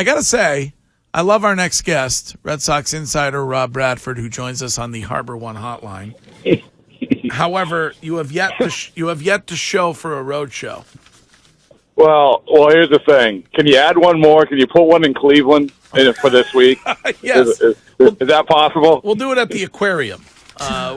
I got to say, I love our next guest, Red Sox Insider Rob Bradford, who joins us on the Harbor One hotline. However, you have yet to show for a road show. Well, here's the thing. Can you add one more? Can you put one in Cleveland for this week? Yes. Is that possible? We'll do it at the aquarium. Rob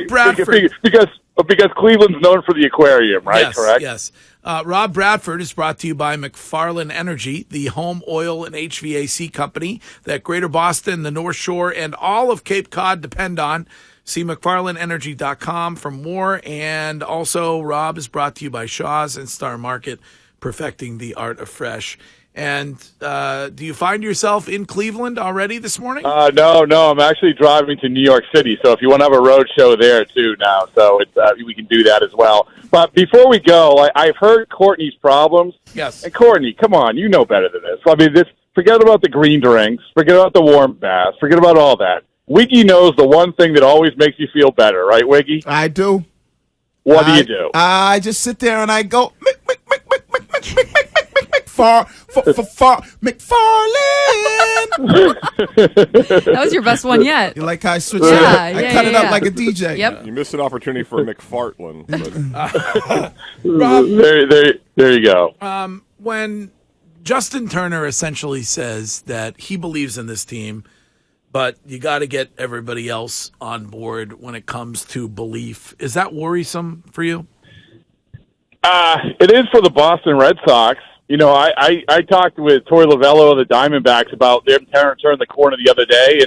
Bradford. Because Cleveland's known for the aquarium, right? Yes, Correct? Yes. Rob Bradford is brought to you by McFarland Energy, the home oil and HVAC company that Greater Boston, the North Shore, and all of Cape Cod depend on. See McFarlandEnergy.com for more. And also, Rob is brought to you by Shaw's and Star Market, perfecting the art of fresh. And do you find yourself in Cleveland already this morning? No. I'm actually driving to New York City. So if you want to have a road show there, too, now. So we can do that as well. But before we go, I've heard Courtney's problems. Yes. And Courtney, come on, you know better than this. I mean, forget about the green drinks. Forget about the warm baths. Forget about all that. Wiggy knows the one thing that always makes you feel better, right, Wiggy? I do. What do you do? I just sit there and I go, McFarland. That was your best one yet. You like how I switch Yeah, it up? yeah, I cut it yeah. up like a DJ. Yep. You missed an opportunity for McFartland. Rob, There you go. when Justin Turner essentially says that he believes in this team, but you got to get everybody else on board when it comes to belief, is that worrisome for you? It is for the Boston Red Sox. You know, I talked with Torey Lovello of the Diamondbacks about them turning the corner the other day,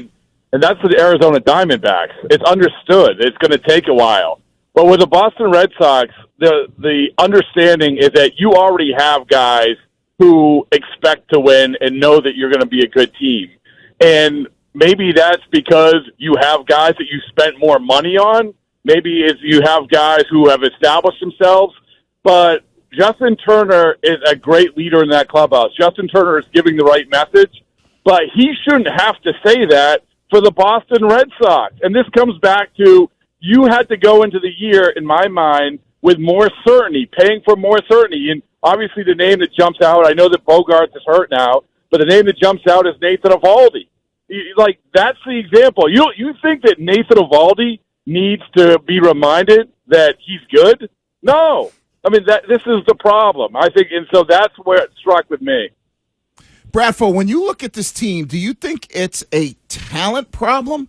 and that's the Arizona Diamondbacks. It's understood. It's going to take a while. But with the Boston Red Sox, the understanding is that you already have guys who expect to win and know that you're going to be a good team. And maybe that's because you have guys that you spent more money on. Maybe it's you have guys who have established themselves. But Justin Turner is a great leader in that clubhouse. Justin Turner is giving the right message, but he shouldn't have to say that for the Boston Red Sox. And this comes back to you had to go into the year, in my mind, with more certainty, paying for more certainty. And obviously the name that jumps out, I know that Bogarts is hurt now, but the name that jumps out is Nathan Eovaldi. Like, that's the example. You think that Nathan Eovaldi needs to be reminded that he's good? No. I mean, this is the problem, I think, and so that's where it struck with me. Bradford, when you look at this team, do you think it's a talent problem?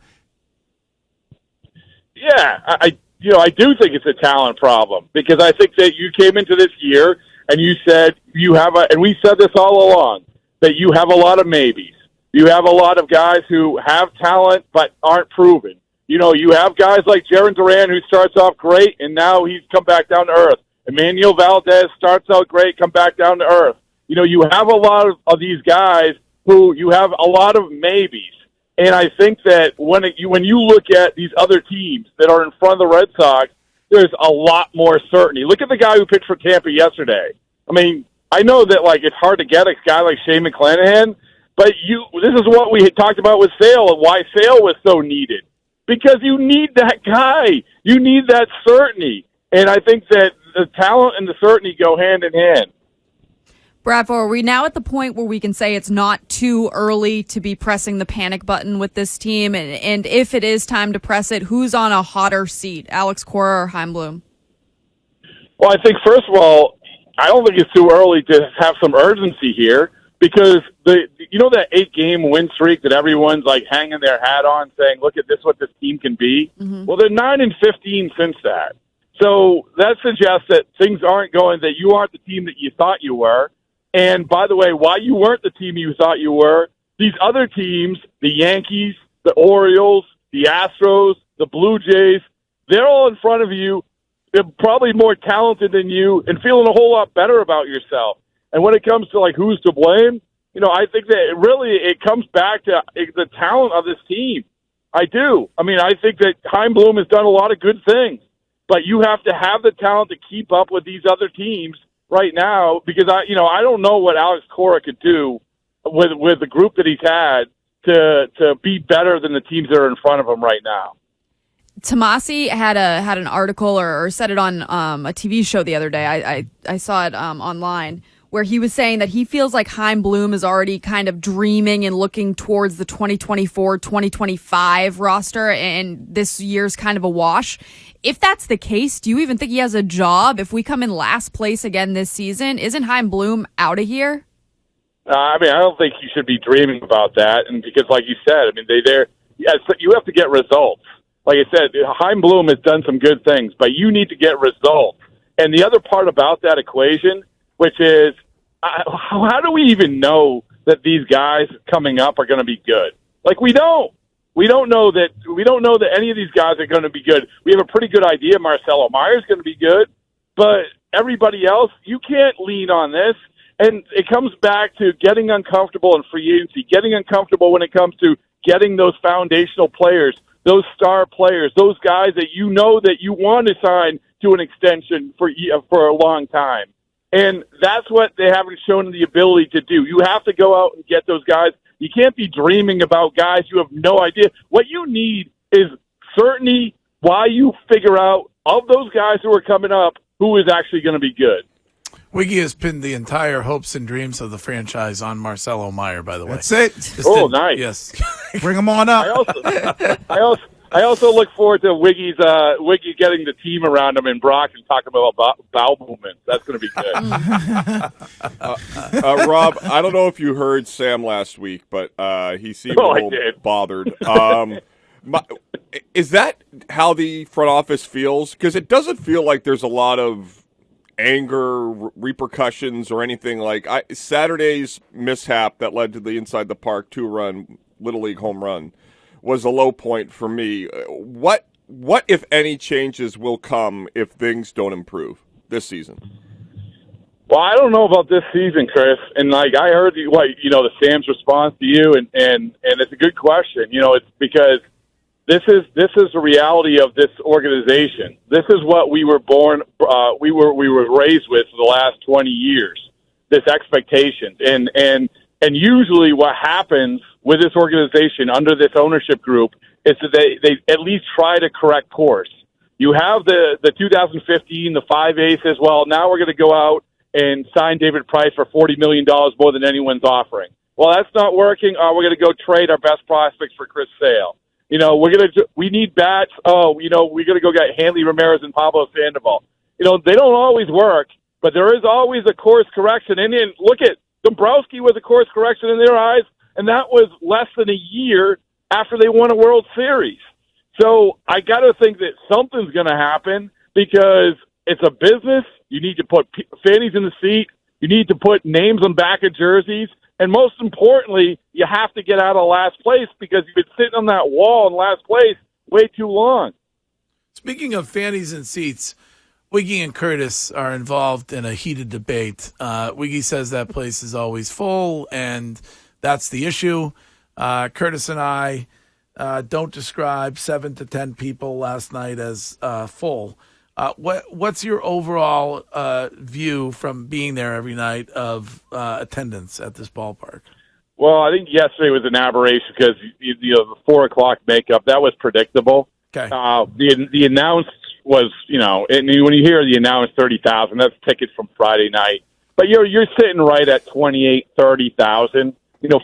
Yeah, I do think it's a talent problem because I think that you came into this year and you said and we said this all along, that you have a lot of maybes. You have a lot of guys who have talent but aren't proven. You know, you have guys like Jarren Duran who starts off great and now he's come back down to earth. Emmanuel Valdez starts out great, come back down to earth. You know, you have a lot of these guys who you have a lot of maybes. And I think that when you look at these other teams that are in front of the Red Sox, there's a lot more certainty. Look at the guy who pitched for Tampa yesterday. I mean, I know that, like, it's hard to get a guy like Shane McClanahan, but this is what we had talked about with Sale and why Sale was so needed. Because you need that guy. You need that certainty. And I think that the talent and the certainty go hand in hand. Bradford, are we now at the point where we can say it's not too early to be pressing the panic button with this team? And if it is time to press it, who's on a hotter seat, Alex Cora or Chaim Bloom? Well, I think, first of all, I don't think it's too early to have some urgency here because that 8-game win streak that everyone's like hanging their hat on saying, look at this, what this team can be. Mm-hmm. Well, they're 9-15 since that. So that suggests that things aren't going, that you aren't the team that you thought you were. And by the way, why you weren't the team you thought you were, these other teams, the Yankees, the Orioles, the Astros, the Blue Jays, they're all in front of you. They're probably more talented than you and feeling a whole lot better about yourself. And when it comes to, like, who's to blame, I think that it comes back to the talent of this team. I do. I mean, I think that Chaim Bloom has done a lot of good things. But you have to have the talent to keep up with these other teams right now because I don't know what Alex Cora could do with the group that he's had to be better than the teams that are in front of him right now. Tomasi had an article or said it on a TV show the other day. I saw it online where he was saying that he feels like Chaim Bloom is already kind of dreaming and looking towards the 2024-2025 roster, and this year's kind of a wash. If that's the case, do you even think he has a job? If we come in last place again this season, isn't Chaim Bloom out of here? I don't think you should be dreaming about that. And because, like you said, you have to get results. Like I said, Chaim Bloom has done some good things, but you need to get results. And the other part about that equation, which is, how do we even know that these guys coming up are going to be good? Like, we don't. We don't know that any of these guys are going to be good. We have a pretty good idea Marcelo Meyer's going to be good, but everybody else, you can't lean on this. And it comes back to getting uncomfortable in free agency, getting uncomfortable when it comes to getting those foundational players, those star players, those guys that you know that you want to sign to an extension for a long time. And that's what they haven't shown the ability to do. You have to go out and get those guys. You can't be dreaming about guys you have no idea. What you need is certainty while you figure out, of those guys who are coming up, who is actually going to be good. Wiggy has pinned the entire hopes and dreams of the franchise on Marcelo Meyer, by the way. That's it. Nice. Yes. Bring him on up. I also look forward to Wiggy getting the team around him and Brock and talking about bowel movements. That's going to be good. Rob, I don't know if you heard Sam last week, but he seemed a little bothered. Is that how the front office feels? Because it doesn't feel like there's a lot of anger, repercussions, or anything like Saturday's mishap that led to the inside the park 2-run Little League home run was a low point for me. What if any changes will come if things don't improve this season? Well, I don't know about this season, Chris. And I heard the Sam's response to you, and it's a good question. It's because this is the reality of this organization. This is what we were born, we were raised with for the last 20 years. This expectation, and usually what happens with this organization under this ownership group is that they at least try to correct course. You have the 2015, the 5 aces. Well, now we're going to go out and sign David Price for $40 million more than anyone's offering. Well, that's not working. We're going to go trade our best prospects for Chris Sale. We need bats. We're going to go get Hanley Ramirez and Pablo Sandoval. They don't always work, but there is always a course correction. And then look at Dombrowski was a course correction in their eyes, and that was less than a year after they won a World Series. So I got to think that something's going to happen because it's a business. You need to put fannies in the seat. You need to put names on back of jerseys. And most importantly, you have to get out of last place because you've been sitting on that wall in last place way too long. Speaking of fannies and seats, Wiggy and Curtis are involved in a heated debate. Wiggy says that place is always full, and that's the issue. Curtis and I don't describe 7 to 10 people last night as full. What's your overall view from being there every night of attendance at this ballpark? Well, I think yesterday was an aberration because the 4 o'clock makeup, that was predictable. Okay. The announced was, and when you hear the announced 30,000, that's tickets from Friday night. But you're sitting right at 28, 30,000.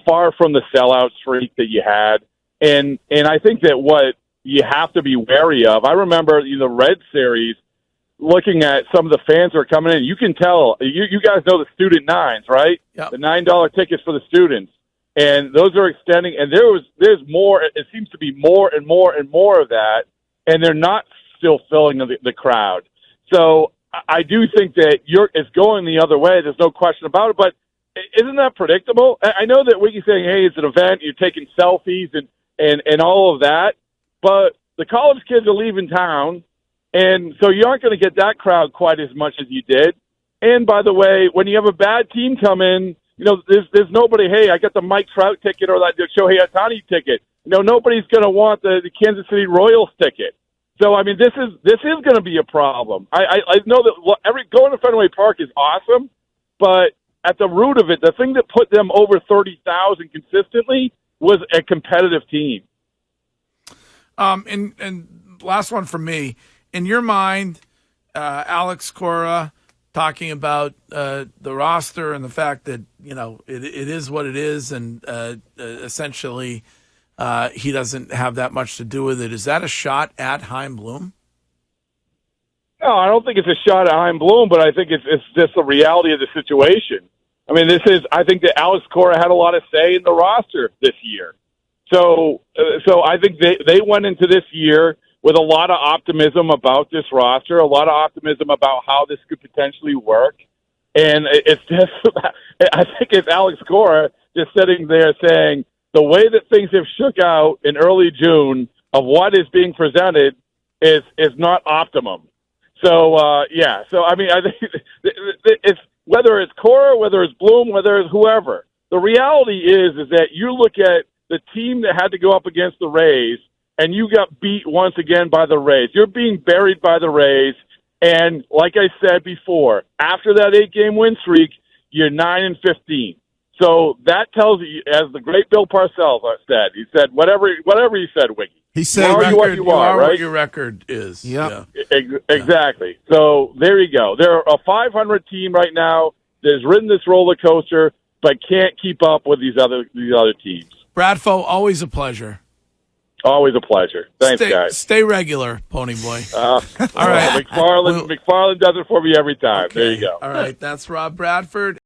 Far from the sellout streak that you had, and I think that what you have to be wary of. I remember the Red Series. Looking at some of the fans who are coming in, you can tell. You guys know the student nines, right? Yep. The $9 tickets for the students, and those are extending. And there's more. It seems to be more and more and more of that, and they're not still filling the crowd. So I do think that it's going the other way. There's no question about it. But isn't that predictable? I know that Wiggy's saying, "Hey, it's an event. You're taking selfies and all of that," but the college kids are leaving town. And so you aren't going to get that crowd quite as much as you did. And by the way, when you have a bad team come in, there's nobody, hey, I got the Mike Trout ticket or the Shohei Ohtani ticket. Nobody's going to want the Kansas City Royals ticket. So, this is going to be a problem. I know that going to Fenway Park is awesome, but at the root of it, the thing that put them over 30,000 consistently was a competitive team. And last one from me. In your mind, Alex Cora talking about the roster and the fact that, it is what it is, and essentially he doesn't have that much to do with it. Is that a shot at Chaim Bloom? No, I don't think it's a shot at Chaim Bloom, but I think it's just the reality of the situation. I mean, I think that Alex Cora had a lot of say in the roster this year. So I think they went into this year with a lot of optimism about this roster, a lot of optimism about how this could potentially work. And it's just, I think it's Alex Cora just sitting there saying, the way that things have shook out in early June of what is being presented is not optimum. So, So, I mean, I think it's whether it's Cora, whether it's Bloom, whether it's whoever. The reality is that you look at the team that had to go up against the Rays, and you got beat once again by the Rays. You're being buried by the Rays, and like I said before, after that 8-game win streak, you're 9-15. So that tells you, as the great Bill Parcells said, he said, whatever he said, Wiggy. He said, you are what you are, right? What your record is. Yep. Yeah. Exactly. So there you go. They're a 500 team right now that has ridden this roller coaster, but can't keep up with these other teams. Bradfo, always a pleasure. Always a pleasure. Thanks, guys. Stay regular, Pony Boy. All right. McFarland does it for me every time. Okay. There you go. All right. That's Rob Bradford.